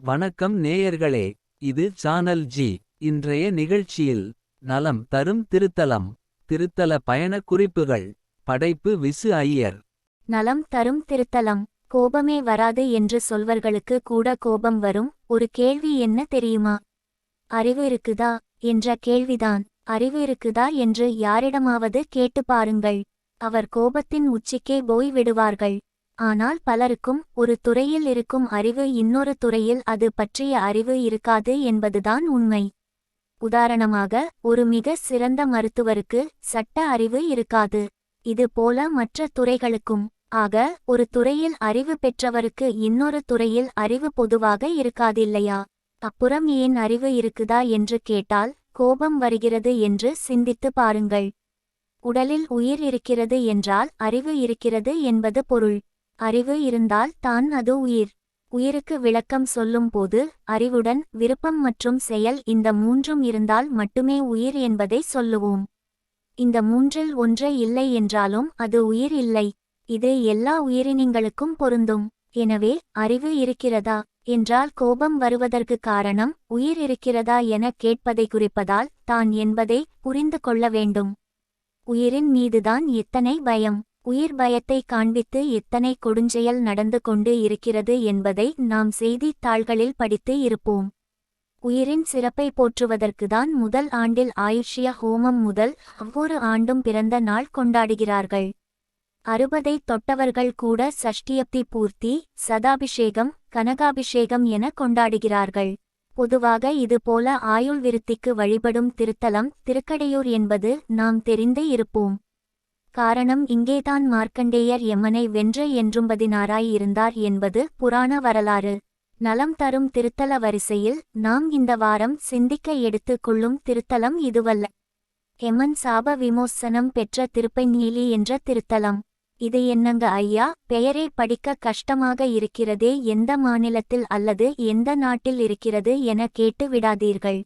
வணக்கம் நேயர்களே. இது சானல் ஜி. இன்றைய நிகழ்ச்சியில் நலம் தரும் திருத்தலம். திருத்தல பயண குறிப்புகள். படைப்பு விசு ஐயர். நலம் தரும் திருத்தலம். கோபமே வராது என்று சொல்வர்களுக்கு கூட கோபம் வரும். ஒரு கேள்வி என்ன தெரியுமா? அறிவு இருக்குதா என்ற கேள்விதான். அறிவு இருக்குதா என்று யாரிடமாவது கேட்டு பாருங்கள். அவர் கோபத்தின் உச்சிக்கே போய் விடுவார்கள். ஆனால் பலருக்கும் ஒரு துறையில் இருக்கும் அறிவு இன்னொரு துறையில் அது பற்றிய அறிவு இருக்காது என்பதுதான் உண்மை. உதாரணமாக, ஒரு மிக சிறந்த மருத்துவருக்கு சட்ட அறிவு இருக்காது. இது போல மற்ற துறைகளுக்கும். ஆக, ஒரு துறையில் அறிவு பெற்றவருக்கு இன்னொரு துறையில் அறிவு பொதுவாக இருக்காதில்லையா? அப்புறம் ஏன் அறிவு இருக்குதா என்று கேட்டால் கோபம் வருகிறது என்று சிந்தித்து பாருங்கள். உடலில் உயிர் இருக்கிறது என்றால் அறிவு இருக்கிறது என்பது பொருள். அறிவு இருந்தால் தான் அது உயிர். உயிருக்கு விளக்கம் சொல்லும் போது அறிவுடன் விருப்பம் மற்றும் செயல் இந்த மூன்றும் இருந்தால் மட்டுமே உயிர் என்பதை சொல்லுவோம். இந்த மூன்றில் ஒன்றே இல்லை என்றாலும் அது உயிர் இல்லை. இது எல்லா உயிரினங்களுக்கும் பொருந்தும். எனவே அறிவு இருக்கிறதா என்றால் கோபம் வருவதற்கு காரணம் உயிர் இருக்கிறதா என கேட்பதை குறிப்பதால் தான் என்பதை புரிந்து கொள்ள வேண்டும். உயிரின் மீதுதான் எத்தனை பயம். உயிர் பயத்தை காண்பித்து எத்தனை கொடுஞ்செயல் நடந்து கொண்டு இருக்கிறது என்பதை நாம் செய்தித்தாள்களில் படித்து இருப்போம். உயிரின் சிறப்பை போற்றுவதற்குதான் முதல் ஆண்டில் ஆயுஷ்ய ஹோமம் முதல் ஒவ்வொரு ஆண்டும் பிறந்த நாள் கொண்டாடுகிறார்கள். 60ஐ தொட்டவர்கள் கூட சஷ்டியப்தி பூர்த்தி, சதாபிஷேகம், கனகாபிஷேகம் என கொண்டாடுகிறார்கள். பொதுவாக இது போல ஆயுள் விருத்திக்கு வழிபடும் திருத்தலம் திருக்கடையூர் என்பது நாம் தெரிந்து இருப்போம். காரணம், இங்கேதான் மார்க்கண்டேயர் யமனை வென்ற என்றும்பதினாராய் இருந்தார் என்பது புராண வரலாறு. நலம் தரும் திருத்தல வரிசையில் நாம் இந்த வாரம் சிந்திக்க எடுத்து கொள்ளும் திருத்தலம் இதுவல்ல. யமன் சாப விமோசனம் பெற்ற திருப்பைநீலி என்ற திருத்தலம். இது என்னங்க ஐயா, பெயரே படிக்க கஷ்டமாக இருக்கிறதே. எந்த மாநிலத்தில் அல்லது எந்த நாட்டில் இருக்கிறது என கேட்டு விடாதீர்கள்.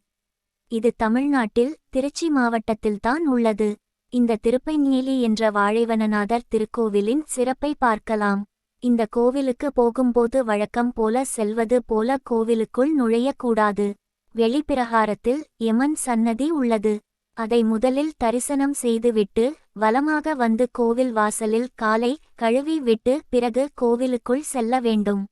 இது தமிழ்நாட்டில் திருச்சி மாவட்டத்தில்தான் உள்ளது. இந்த திருப்பைநீலி என்ற வாழைவனநாதர் திருக்கோவிலின் சிறப்பை பார்க்கலாம். இந்த கோவிலுக்கு போகும்போது வழக்கம் போல செல்வது போல கோவிலுக்குள் நுழையக்கூடாது. வெளிப்பிரகாரத்தில் யமன் சன்னதி உள்ளது. அதை முதலில் தரிசனம் செய்துவிட்டு வலமாக வந்து கோவில் வாசலில் காலை கழுவி விட்டு பிறகு கோவிலுக்குள் செல்ல வேண்டும்.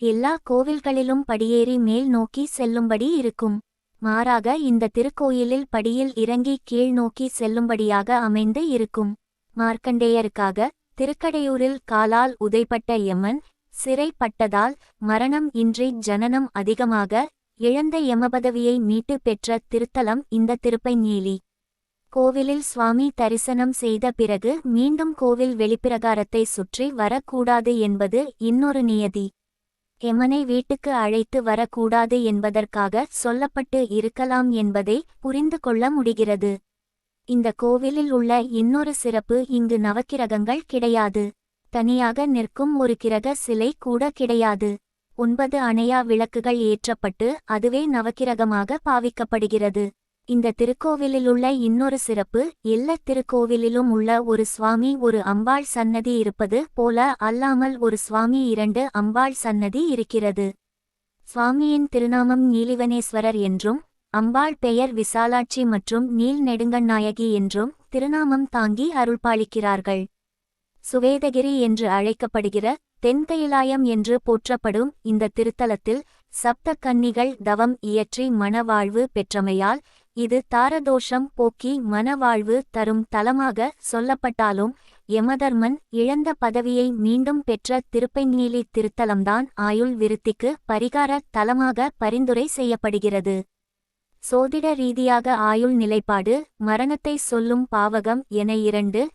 எல்லா கோவில்களிலும் படியேறி மேல் நோக்கி செல்லும்படி இருக்கும். மாறாக இந்த திருக்கோயிலில் படியில் இறங்கி கீழ் நோக்கி செல்லும்படியாக அமைந்து இருக்கும். மார்க்கண்டேயருக்காக திருக்கடையூரில் காலால் உதைப்பட்ட யமன் சிறைப்பட்டதால் மரணம் இன்றி ஜனனம் அதிகமாக இழந்த யமபதவியை மீட்டு பெற்ற திருத்தலம் இந்த திருப்பைநீலி. கோவிலில் சுவாமி தரிசனம் செய்த பிறகு மீண்டும் கோவில் வெளிப்பிரகாரத்தை சுற்றி வரக்கூடாது என்பது இன்னொரு நியதி. யமனை வீட்டுக்கு அழைத்து வரக்கூடாது என்பதற்காக சொல்லப்பட்டு இருக்கலாம் என்பதை புரிந்து கொள்ள முடிகிறது. இந்த கோவிலில் உள்ள இன்னொரு சிறப்பு, இங்கு நவக்கிரகங்கள் கிடையாது. தனியாக நிற்கும் ஒரு கிரக சிலை கூட கிடையாது. 9 அணையா விளக்குகள் ஏற்றப்பட்டு அதுவே நவக்கிரகமாக பாவிக்கப்படுகிறது. இந்த திருக்கோவிலிலுள்ள இன்னொரு சிறப்பு, எல்லா திருக்கோவிலிலும் உள்ள ஒரு சுவாமி ஒரு அம்பாள் சன்னதி இருப்பது போல அல்லாமல் ஒரு சுவாமி 2 அம்பாள் சன்னதி இருக்கிறது. சுவாமியின் திருநாமம் நீலிவனேஸ்வரர் என்றும் அம்பாள் பெயர் விசாலாட்சி மற்றும் நீல் நெடுங்கண்ணாயகி என்றும் திருநாமம் தாங்கி அருள்பாலிக்கிறார்கள். சுவேதகிரி என்று அழைக்கப்படுகிற தென்கையிலாயம் என்று போற்றப்படும் இந்த திருத்தலத்தில் சப்த கன்னிகள் தவம் இயற்றி மணவாழ்வு பெற்றமையால் இது தாரதோஷம் போக்கி மணவாழ்வு தரும் தலமாக சொல்லப்பட்டாலும் யமதர்மன் இழந்த பதவியை மீண்டும் பெற்ற திருப்பைநீலி திருத்தலம்தான் ஆயுள் விருத்திக்கு பரிகார தலமாக பரிந்துரை செய்யப்படுகிறது. சோதிட ரீதியாக ஆயுள் நிலைப்பாடு, மரணத்தை சொல்லும் பாவகம் என 2,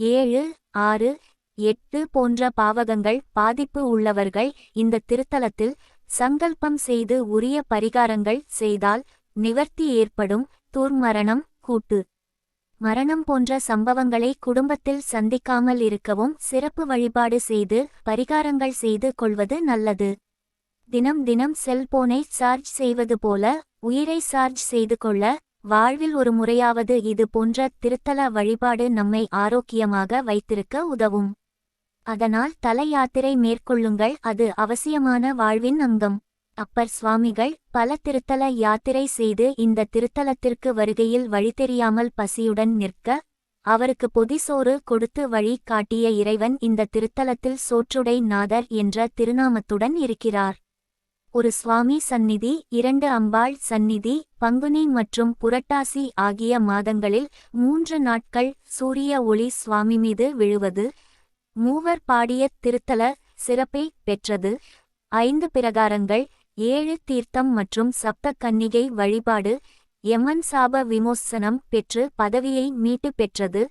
7, 6, 8 போன்ற பாவகங்கள் பாதிப்பு உள்ளவர்கள் இந்த திருத்தலத்தில் சங்கல்பம் செய்து உரிய பரிகாரங்கள் செய்தால் நிவர்த்தி ஏற்படும். துர்மரணம், கூட்டு மரணம் போன்ற சம்பவங்களை குடும்பத்தில் சந்திக்காமல் இருக்கவும் சிறப்பு வழிபாடு செய்து பரிகாரங்கள் செய்து கொள்வது நல்லது. தினம் தினம் செல்போனை சார்ஜ் செய்வது போல உயிரை சார்ஜ் செய்து கொள்ள வாழ்வில் ஒரு முறையாவது இது போன்ற திருத்தல வழிபாடு நம்மை ஆரோக்கியமாக வைத்திருக்க உதவும். அதனால் தல யாத்திரை மேற்கொள்ளுங்கள். அது அவசியமான வாழ்வின் அங்கம். அப்பர் சுவாமிகள் பல திருத்தல யாத்திரை செய்து இந்த திருத்தலத்திற்கு வருகையில் வழிதெரியாமல் பசியுடன் நிற்க அவருக்கு பொதிசோறு கொடுத்து வழி காட்டிய இறைவன் இந்த திருத்தலத்தில் சோற்றுடை நாதர் என்ற திருநாமத்துடன் இருக்கிறார். ஒரு சுவாமி சந்நிதி, 2 அம்பாள் சந்நிதி, பங்குனி மற்றும் புரட்டாசி ஆகிய மாதங்களில் 3 நாட்கள் சூரிய ஒளி சுவாமி மீது விழுவது மூவர் பாடிய திருத்தல சிறப்பை பெற்றது. 5 பிரகாரங்கள், 7 தீர்த்தம் மற்றும் சப்த கன்னிகை வழிபாடு, யமன் சாப விமோசனம் பெற்று பதவியை மீட்டு பெற்றது.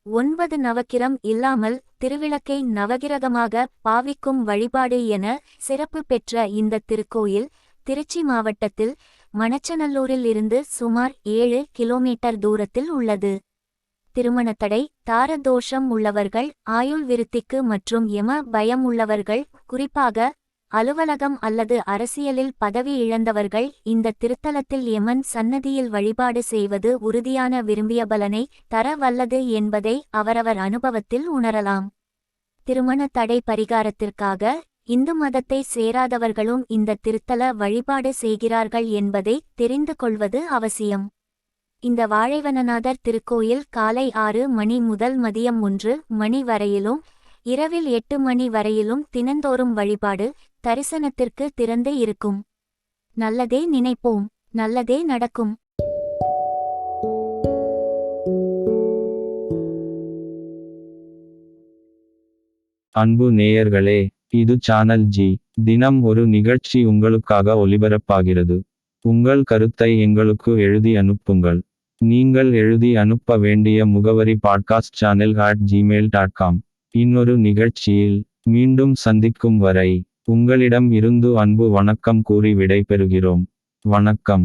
9 நவக்கிரம் இல்லாமல் திருவிளக்கை நவகிரகமாக பாவிக்கும் வழிபாடு என சிறப்பு பெற்ற இந்த திருக்கோயில் திருச்சி மாவட்டத்தில் மணச்சநல்லூரில் இருந்து சுமார் 7 கிலோமீட்டர் தூரத்தில் உள்ளது. திருமணத்தடை, தாரதோஷம் உள்ளவர்கள், ஆயுள் விருத்திக்கு மற்றும் யம பயம் உள்ளவர்கள், குறிப்பாக அலுவலகம் அல்லது அரசியலில் பதவி இழந்தவர்கள் இந்த திருத்தலத்தில் யமன் சன்னதியில் வழிபாடு செய்வது உறுதியான விரும்பிய பலனை தர வல்லது என்பதை அவரவர் அனுபவத்தில் உணரலாம். திருமண தடை பரிகாரத்திற்காக இந்து மதத்தை சேராதவர்களும் இந்த திருத்தல வழிபாடு செய்கிறார்கள் என்பதை தெரிந்து கொள்வது அவசியம். இந்த வாழைவனநாதர் திருக்கோயில் காலை 6 மணி முதல் மதியம் 1 மணி வரையிலும் இரவில் 8 மணி வரையிலும் தினந்தோறும் வழிபாடு தரிசனத்திற்கு திறந்து இருக்கும். நல்லதே நினைப்போம், நல்லதே நடக்கும். அன்பு நேயர்களே, இது சேனல் ஜி. தினம் ஒரு நிகழ்ச்சி உங்களுக்காக ஒலிபரப்பாகிறது. உங்கள் கருத்தை எங்களுக்கு எழுதி அனுப்புங்கள். நீங்கள் எழுதி அனுப்ப வேண்டிய முகவரி podcastchannel@gmail.com. இன்னொரு நிகழ்ச்சியில் மீண்டும் சந்திக்கும் வரை உங்களிடம் இருந்து அன்பு வணக்கம் கூறி விடை பெறுகிறோம். வணக்கம்.